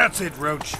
That's it, Roach.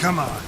Come on.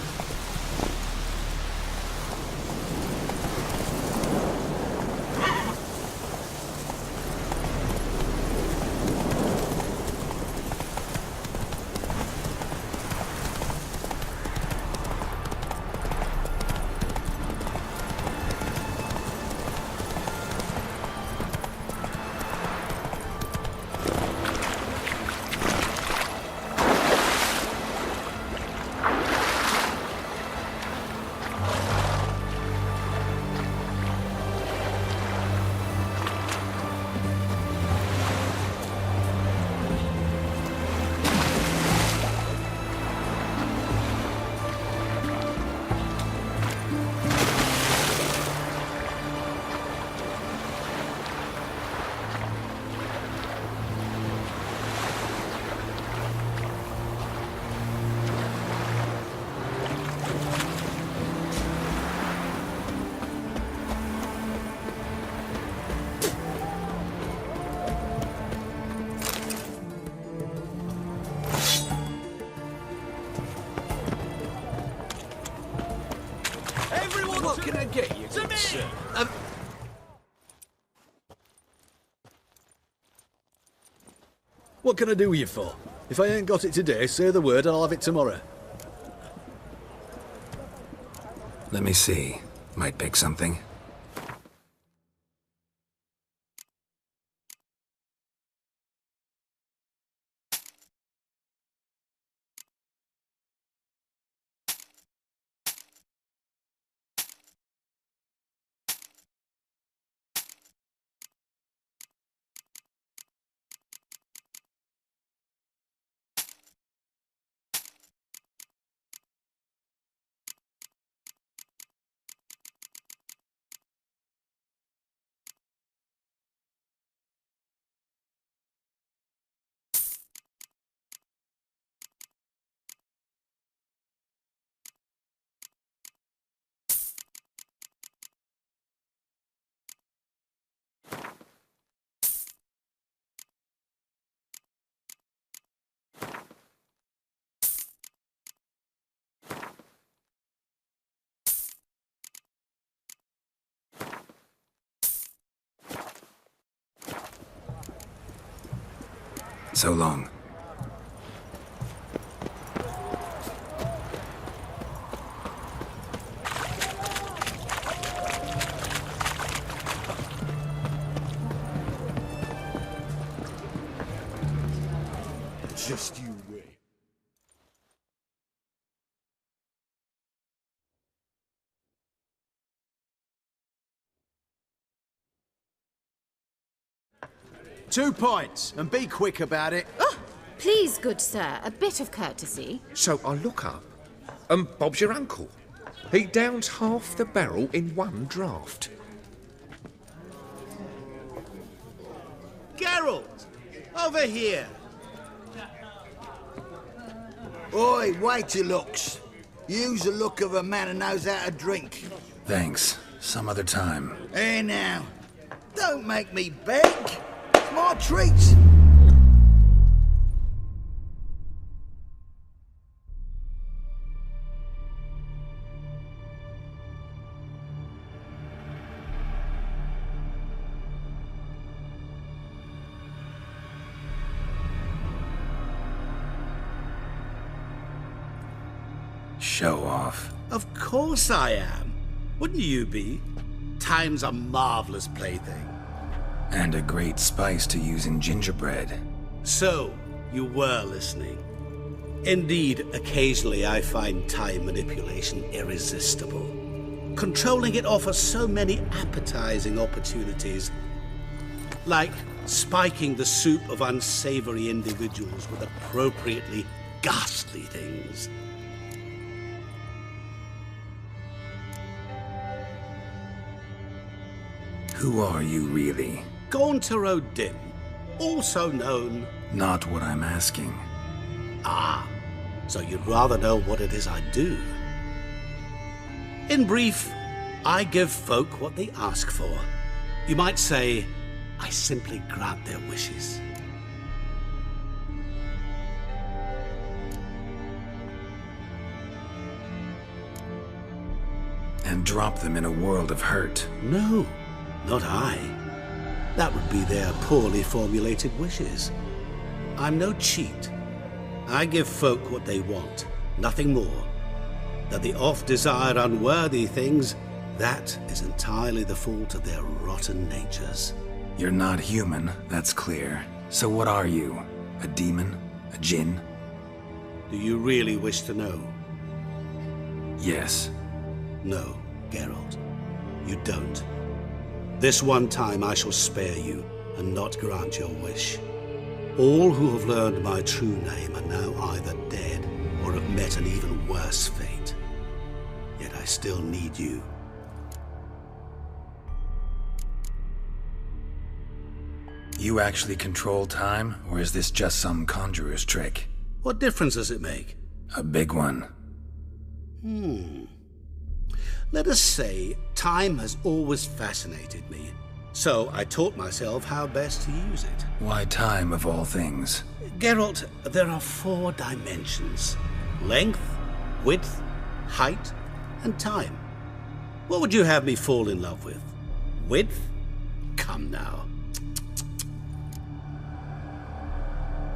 What can I get you, good sir? What can I do you for? If I ain't got it today, say the word and I'll have it tomorrow. Let me see. Might pick something. So long. Just you wait. Two pints, and be quick about it. Oh, please, good sir, a bit of courtesy. So I look up, and Bob's your uncle. He downs half the barrel in one draught. Geralt! Over here! Oi, wait your looks. Use the look of a man who knows how to drink. Thanks. Some other time. Here now. Don't make me beg. It's my treat. Show off. Of course I am. Wouldn't you be? Time's a marvelous plaything. And a great spice to use in gingerbread. So, you were listening. Indeed, occasionally I find time manipulation irresistible. Controlling it offers so many appetizing opportunities. Like spiking the soup of unsavory individuals with appropriately ghastly things. Who are you really? Gaunter O'Dim, also known... Not what I'm asking. Ah, so you'd rather know what it is I do. In brief, I give folk what they ask for. You might say, I simply grant their wishes. And drop them in a world of hurt. No, not I. That would be their poorly formulated wishes. I'm no cheat. I give folk what they want, nothing more. That the oft-desired unworthy things, that is entirely the fault of their rotten natures. You're not human, that's clear. So what are you? A demon? A djinn? Do you really wish to know? Yes. No, Geralt. You don't. This one time I shall spare you and not grant your wish. All who have learned my true name are now either dead or have met an even worse fate. Yet I still need you. You actually control time, or is this just some conjurer's trick? What difference does it make? A big one. Let us say time has always fascinated me. So I taught myself how best to use it. Why time of all things? Geralt, there are 4 dimensions. Length, width, height, and time. What would you have me fall in love with? Width? Come now.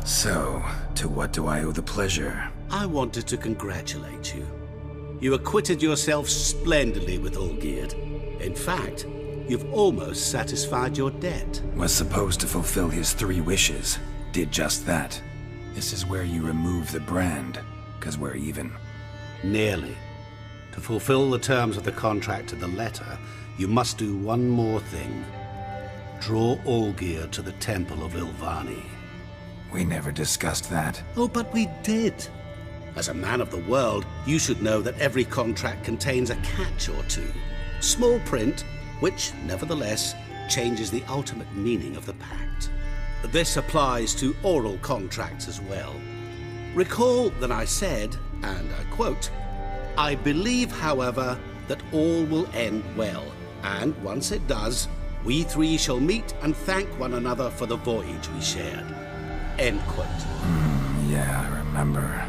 So, to what do I owe the pleasure? I wanted to congratulate you. You acquitted yourself splendidly with Olgierd. In fact, you've almost satisfied your debt. Was supposed to fulfill his 3 wishes. Did just that. This is where you remove the brand, 'cause we're even. Nearly. To fulfill the terms of the contract to the letter, you must do one more thing. Draw Olgierd to the Temple of Ilvani. We never discussed that. Oh, but we did. As a man of the world, you should know that every contract contains a catch or two. Small print, which, nevertheless, changes the ultimate meaning of the pact. This applies to oral contracts as well. Recall that I said, and I quote, "I believe, however, that all will end well, and once it does, we 3 shall meet and thank one another for the voyage we shared." End quote. Yeah, I remember.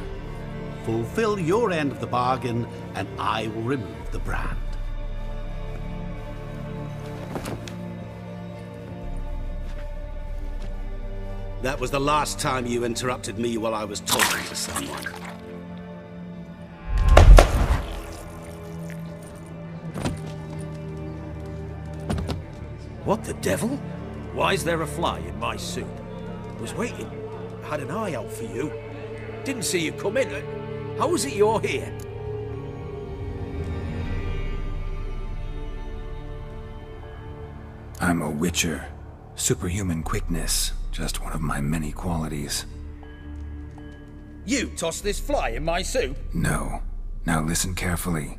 Fulfill your end of the bargain, and I will remove the brand. That was the last time you interrupted me while I was talking to someone. What the devil? Why is there a fly in my soup? Was waiting. Had an eye out for you. Didn't see you come in. How is it you're here? I'm a witcher. Superhuman quickness. Just one of my many qualities. You tossed this fly in my soup? No. Now listen carefully.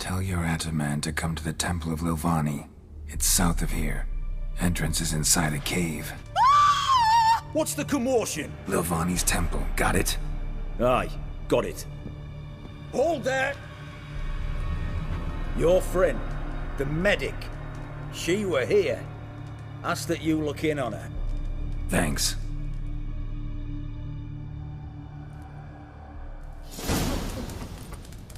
Tell your Ataman to come to the Temple of Lilvani. It's south of here. Entrance is inside a cave. What's the commotion? Lilvani's temple, got it? Aye, got it. Hold there! Your friend, the medic, she were here. Ask that you look in on her. Thanks.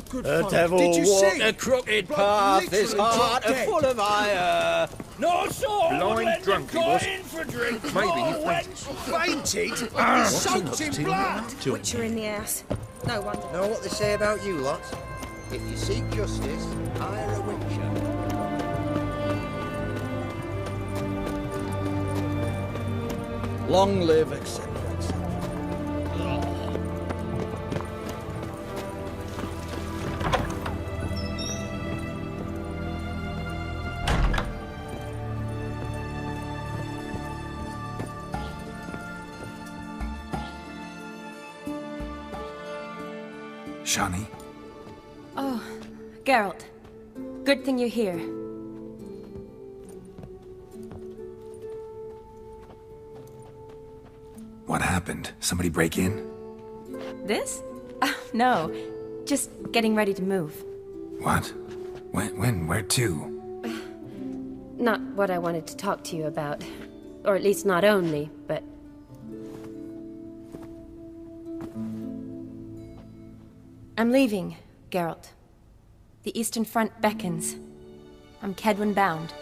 The devil walked a crooked path, his heart full of ire. No sword Blind would let drunk him he go was. in for drink. Maybe he No fainted. wench. Fainted? Soaked in blood! Butcher in the ass. No wonder. Know what they say about you lots? If you seek justice, hire a witcher. Long live, etc., etc. Shani? Oh, Geralt. Good thing you're here. What happened? Somebody break in? This? No. Just getting ready to move. What? When? Where to? Not what I wanted to talk to you about. Or at least not only, but... I'm leaving, Geralt. The Eastern Front beckons. I'm Kedwin bound.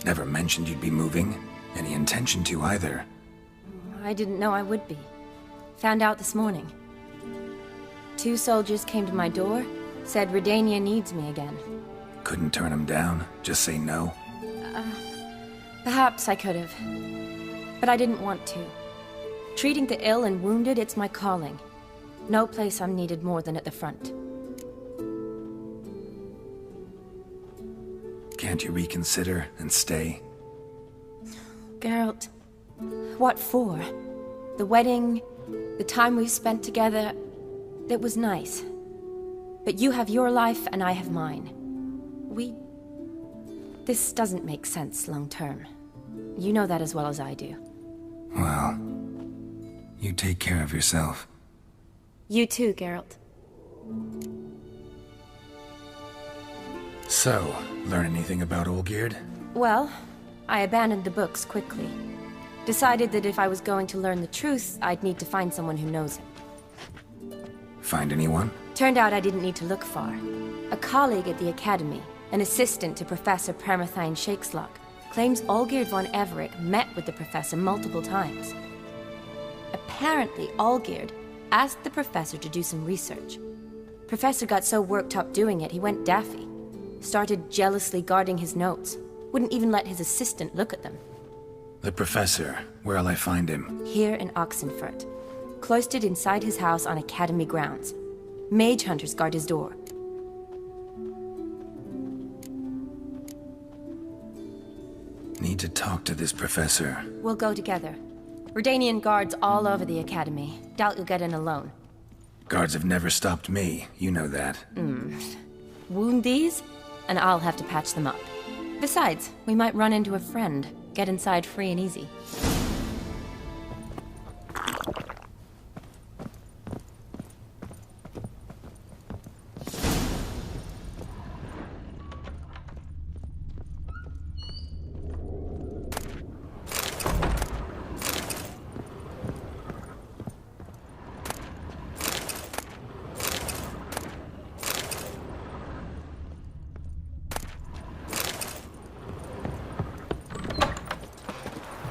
Never mentioned you'd be moving. Any intention to either. I didn't know I would be. Found out this morning. 2 soldiers came to my door, said Redania needs me again. Couldn't turn him down? Just say no? Perhaps I could have. But I didn't want to. Treating the ill and wounded, it's my calling. No place I'm needed more than at the front. Can't you reconsider and stay? Geralt, what for? The wedding, the time we've spent together, it was nice. But you have your life and I have mine. This doesn't make sense long term. You know that as well as I do. Well, you take care of yourself. You too, Geralt. So, learn anything about Olgierd? Well, I abandoned the books quickly. Decided that if I was going to learn the truth, I'd need to find someone who knows it. Find anyone? Turned out I didn't need to look far. A colleague at the Academy, an assistant to Professor Permathine Shakeslock, claims Olgierd von Everec met with the professor multiple times. Apparently, Olgierd asked the professor to do some research. Professor got so worked up doing it, he went daffy. Started jealously guarding his notes. Wouldn't even let his assistant look at them. The professor. Where'll I find him? Here in Oxenfurt. Cloistered inside his house on Academy grounds. Mage hunters guard his door. Need to talk to this professor. We'll go together. Redanian guards all over the Academy. Doubt you'll get in alone. Guards have never stopped me. You know that. Wound these, and I'll have to patch them up. Besides, we might run into a friend. Get inside free and easy.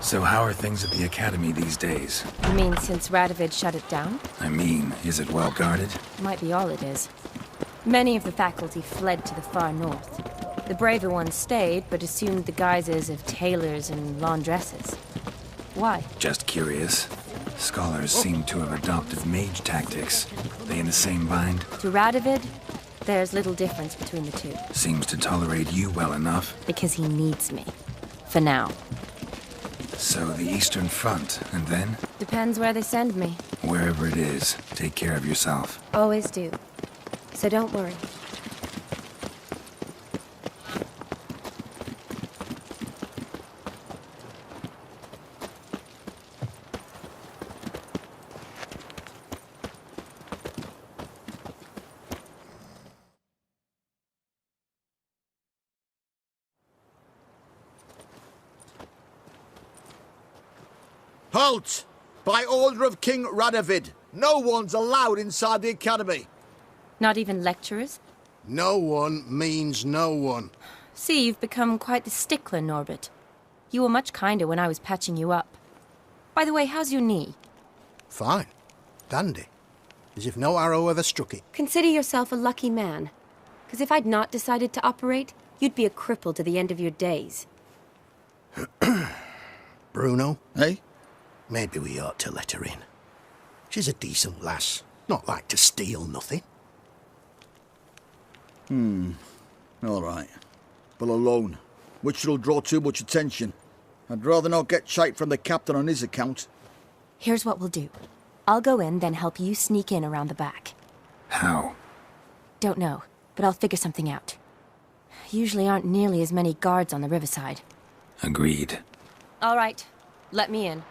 So how are things at the Academy these days? You mean since Radovid shut it down? I mean, is it well guarded? Might be all it is. Many of the faculty fled to the far north. The braver ones stayed, but assumed the guises of tailors and laundresses. Why? Just curious. Scholars seem to have adopted mage tactics. They in the same bind? To Radovid, there's little difference between the two. Seems to tolerate you well enough. Because he needs me. For now. So the Eastern Front, and then? Depends where they send me. Wherever it is, take care of yourself. Always do. So don't worry. Halt! By order of King Radovid, no one's allowed inside the academy. Not even lecturers? No one means no one. See, you've become quite the stickler, Norbert. You were much kinder when I was patching you up. By the way, how's your knee? Fine. Dandy. As if no arrow ever struck it. Consider yourself a lucky man. Because if I'd not decided to operate, you'd be a cripple to the end of your days. Bruno? Eh? Maybe we ought to let her in. She's a decent lass. Not like to steal nothing. All right. But alone, which will draw too much attention. I'd rather not get shite from the captain on his account. Here's what we'll do. I'll go in, then help you sneak in around the back. How? Don't know, but I'll figure something out. Usually aren't nearly as many guards on the riverside. Agreed. All right, let me in.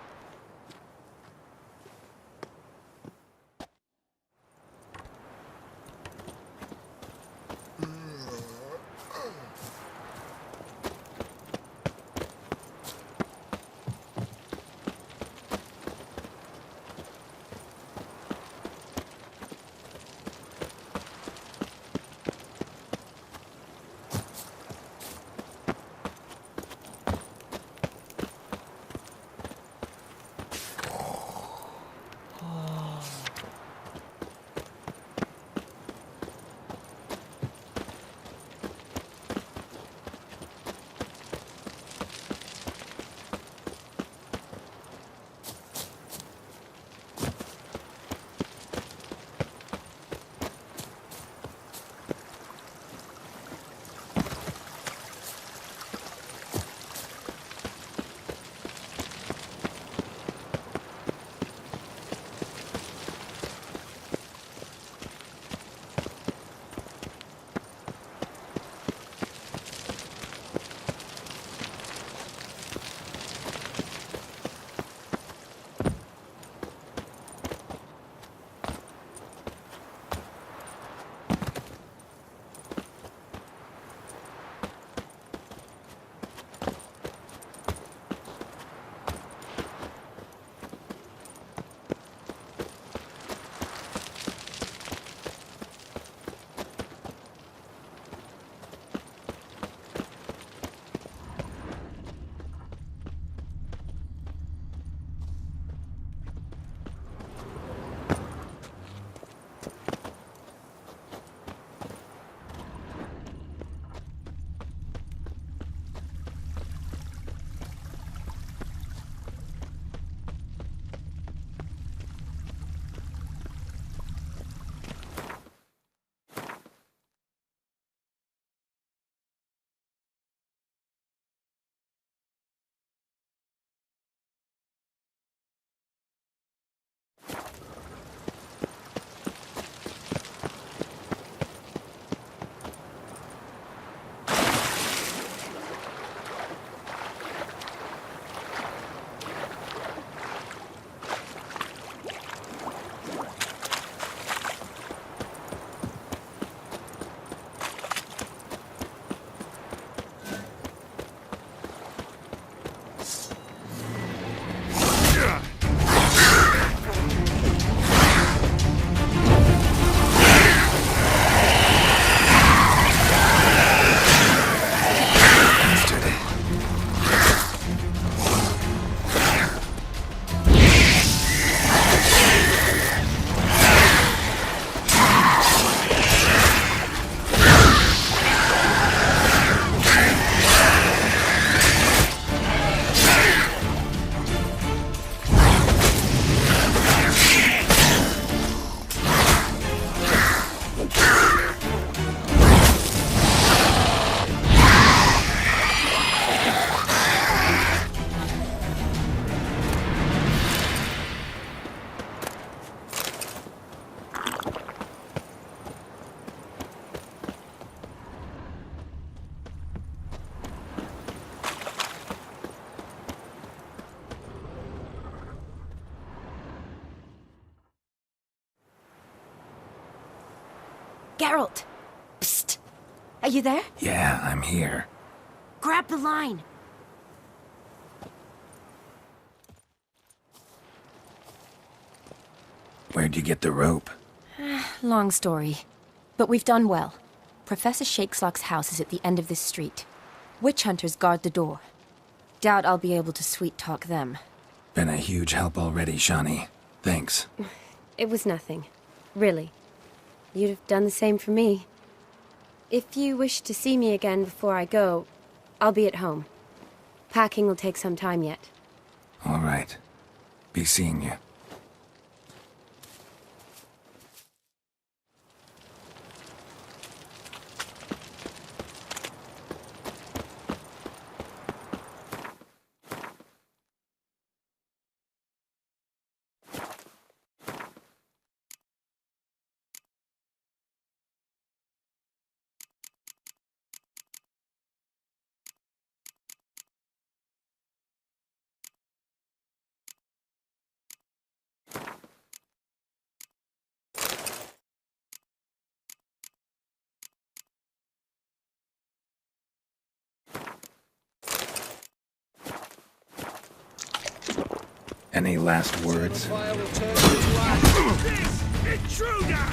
Geralt! Psst! Are you there? Yeah, I'm here. Grab the line! Where'd you get the rope? Long story. But we've done well. Professor Shakeslock's house is at the end of this street. Witch hunters guard the door. Doubt I'll be able to sweet-talk them. Been a huge help already, Shani. Thanks. It was nothing. Really. You'd have done the same for me. If you wish to see me again before I go, I'll be at home. Packing will take some time yet. All right. Be seeing you. Any last words? Intruder!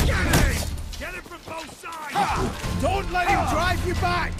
Get him! Get him from both sides! Don't let him drive you back!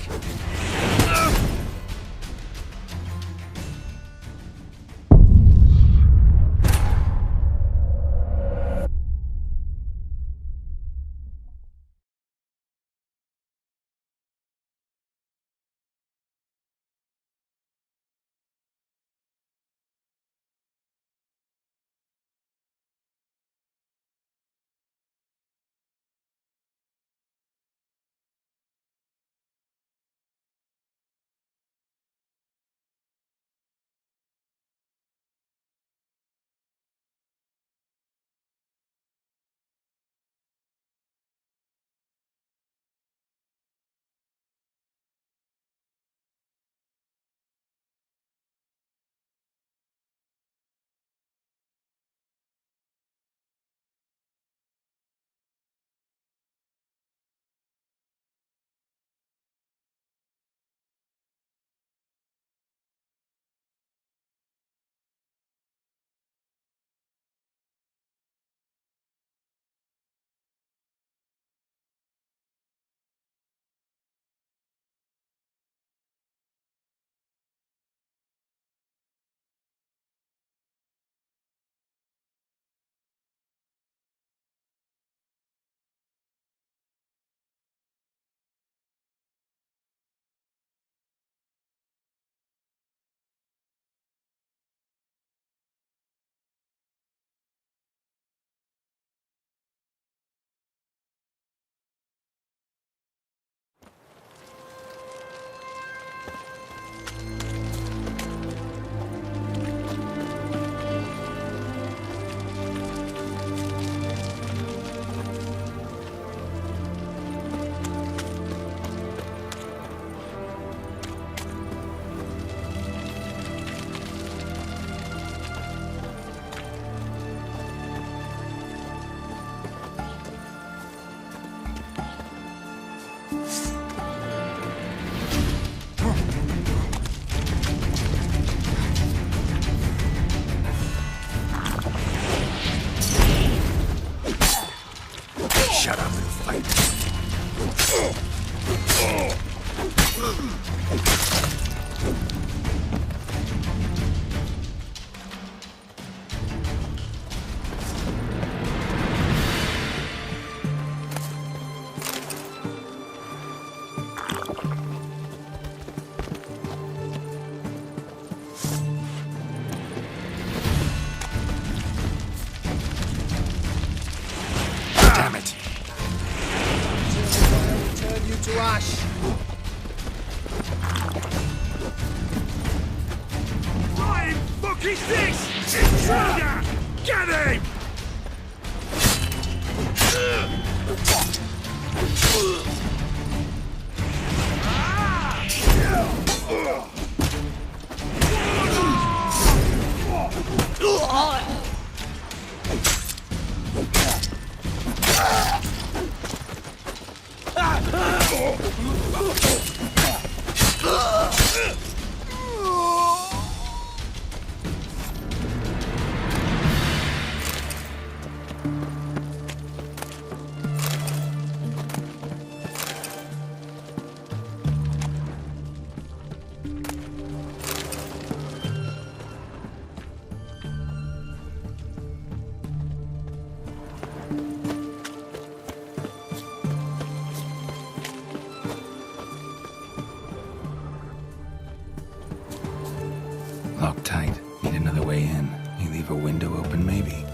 Shut up and fight. Damn it. Turn you to ash. What in fuck is this? Intruder! Get him! Locked tight. Need another way in. You leave a window open, maybe?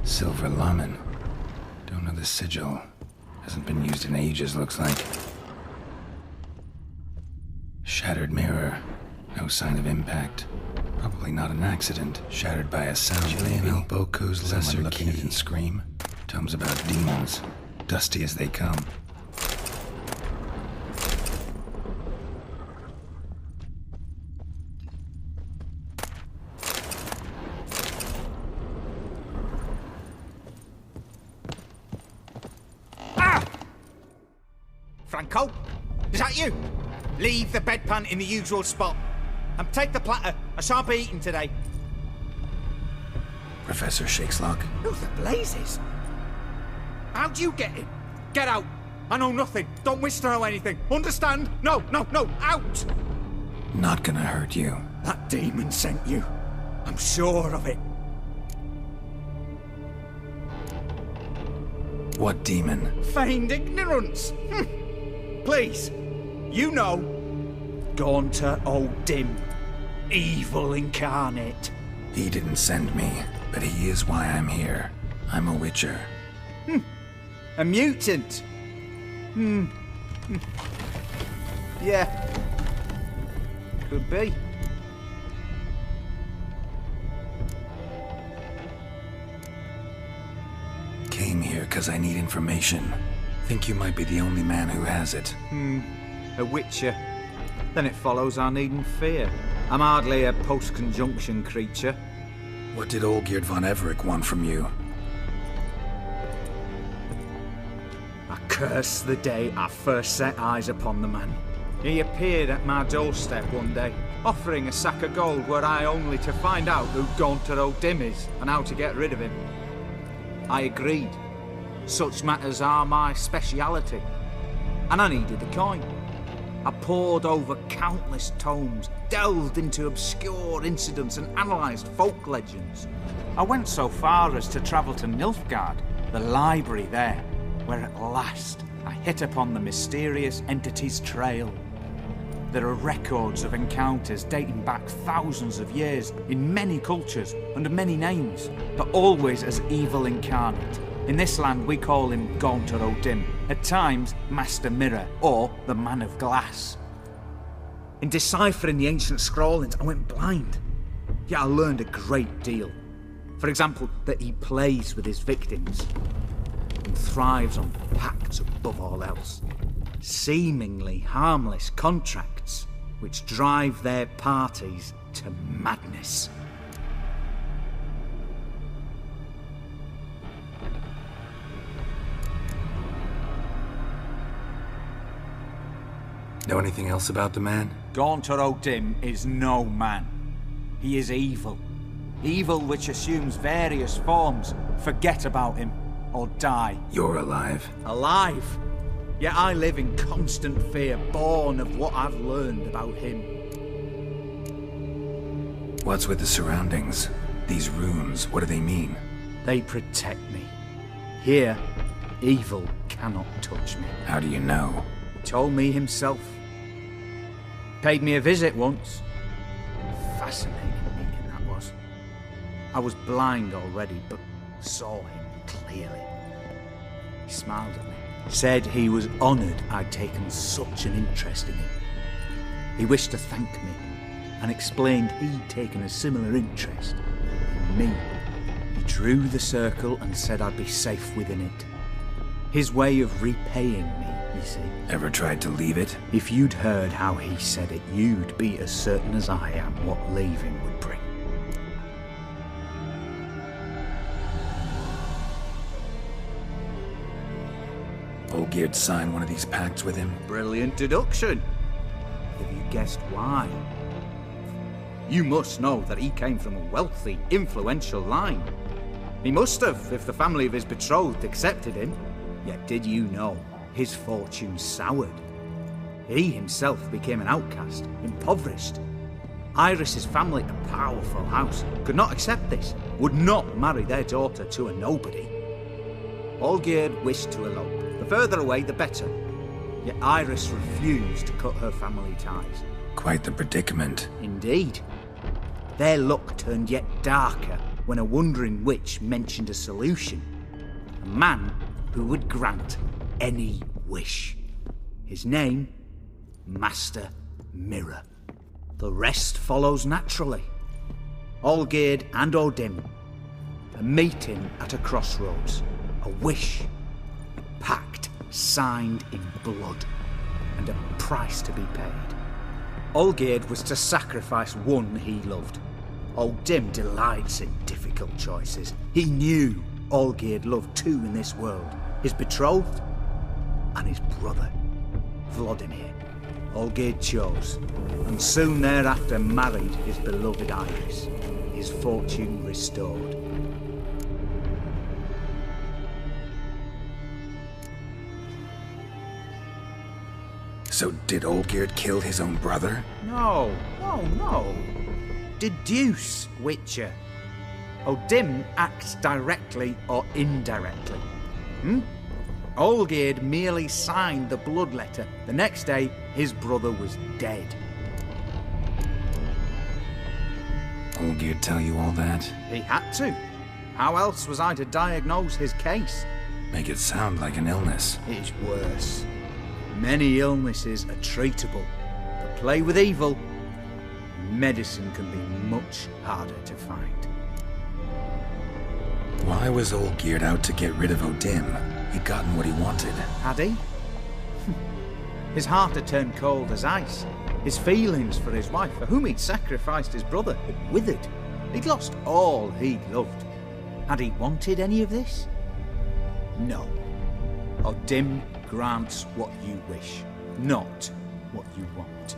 Silver Lamen. Don't know the sigil. Hasn't been used in ages, looks like. Shattered mirror. No sign of impact. Probably not an accident. Shattered by a sound. Julian Boko's lesser looking at it and scream. Tomes about demons. Dusty as they come. Franco? Is that you? Leave the bedpan in the usual spot. And take the platter. I shan't be eating today. Professor Shakeslock. Who the blazes? How'd you get in? Get out. I know nothing. Don't wish to know anything. Understand? No, out! Not gonna hurt you. That demon sent you. I'm sure of it. What demon? Feigned ignorance. Please. You know. Gaunter O'Dim. Evil incarnate. He didn't send me, but he is why I'm here. I'm a witcher. A mutant. Yeah. Could be. Came here because I need information. Think you might be the only man who has it. A witcher. Then it follows I needn't fear. I'm hardly a post-conjunction creature. What did Olgierd von Everec want from you? I curse the day I first set eyes upon the man. He appeared at my doorstep one day, offering a sack of gold were I only to find out who Gaunter O'Dim is and how to get rid of him. I agreed. Such matters are my speciality. And I needed the coin. I pored over countless tomes, delved into obscure incidents and analysed folk legends. I went so far as to travel to Nilfgaard, the library there, where at last I hit upon the mysterious entity's trail. There are records of encounters dating back thousands of years in many cultures under many names, but always as evil incarnate. In this land we call him Gaunter O'Dim, at times Master Mirror or the Man of Glass. In deciphering the ancient scrawlings I went blind, yet I learned a great deal. For example, that he plays with his victims and thrives on pacts above all else. Seemingly harmless contracts which drive their parties to madness. Know anything else about the man? Gaunter O'Dim is no man. He is evil. Evil which assumes various forms. Forget about him, or die. You're alive. Alive? Yet I live in constant fear, born of what I've learned about him. What's with the surroundings? These runes, what do they mean? They protect me. Here, evil cannot touch me. How do you know? He told me himself. Paid me a visit once. Fascinating meeting that was. I was blind already, but saw him clearly. He smiled at me. Said he was honoured I'd taken such an interest in him. He wished to thank me, and explained he'd taken a similar interest in me. He drew the circle and said I'd be safe within it. His way of repaying me, you see. Ever tried to leave it? If you'd heard how he said it, you'd be as certain as I am what leaving would bring. Olgierd signed one of these pacts with him? Brilliant deduction. Have you guessed why? You must know that he came from a wealthy, influential line. He must have, if the family of his betrothed accepted him. Yet did you know his fortune soured? He himself became an outcast, impoverished. Iris's family, a powerful house, could not accept this, would not marry their daughter to a nobody. Olgierd wished to elope. The further away, the better. Yet Iris refused to cut her family ties. Quite the predicament. Indeed. Their luck turned yet darker when a wandering witch mentioned a solution. A man who would grant any wish. His name, Master Mirror. The rest follows naturally. Olgierd and O'Dim. A meeting at a crossroads. A wish. A pact signed in blood. And a price to be paid. Olgierd was to sacrifice one he loved. O'Dim delights in difficult choices. He knew Olgierd loved two in this world. His betrothed and his brother, Vladimir. Olgierd chose, and soon thereafter married his beloved Iris, his fortune restored. So did Olgierd kill his own brother? No. Deduce, Witcher. O'Dim acts directly or indirectly. Olgierd merely signed the blood letter. The next day, his brother was dead. Olgierd tell you all that? He had to. How else was I to diagnose his case? Make it sound like an illness. It is worse. Many illnesses are treatable, but play with evil, medicine can be much harder to find. Why was Olgierd out to get rid of O'Dim? He'd gotten what he wanted. Had he? His heart had turned cold as ice. His feelings for his wife, for whom he'd sacrificed his brother, had withered. He'd lost all he'd loved. Had he wanted any of this? No. O'Dim grants what you wish, not what you want.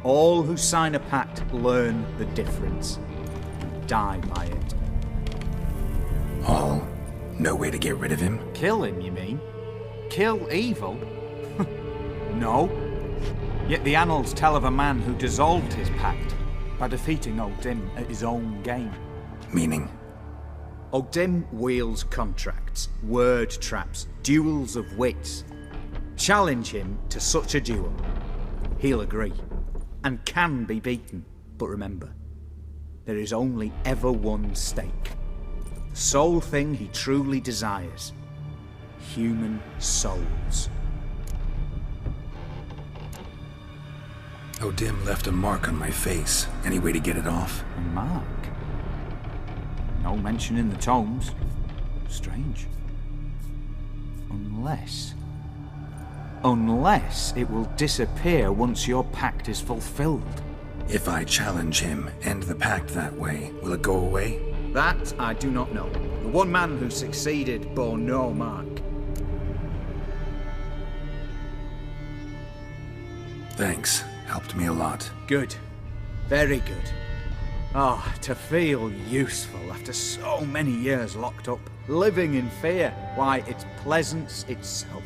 All who sign a pact learn the difference and die by it. All? No way to get rid of him? Kill him, you mean? Kill evil? No. Yet the annals tell of a man who dissolved his pact by defeating O'Dim at his own game. Meaning? O'Dim wields contracts, word traps, duels of wits. Challenge him to such a duel. He'll agree, and can be beaten. But remember, there is only ever one stake. The sole thing he truly desires. Human souls. O'Dim left a mark on my face. Any way to get it off? A mark? No mention in the tomes. Strange. Unless it will disappear once your pact is fulfilled. If I challenge him, end the pact that way, will it go away? That I do not know. The one man who succeeded bore no mark. Thanks. Helped me a lot. Good. Very good. Oh, to feel useful after so many years locked up, living in fear. Why, it's pleasance itself.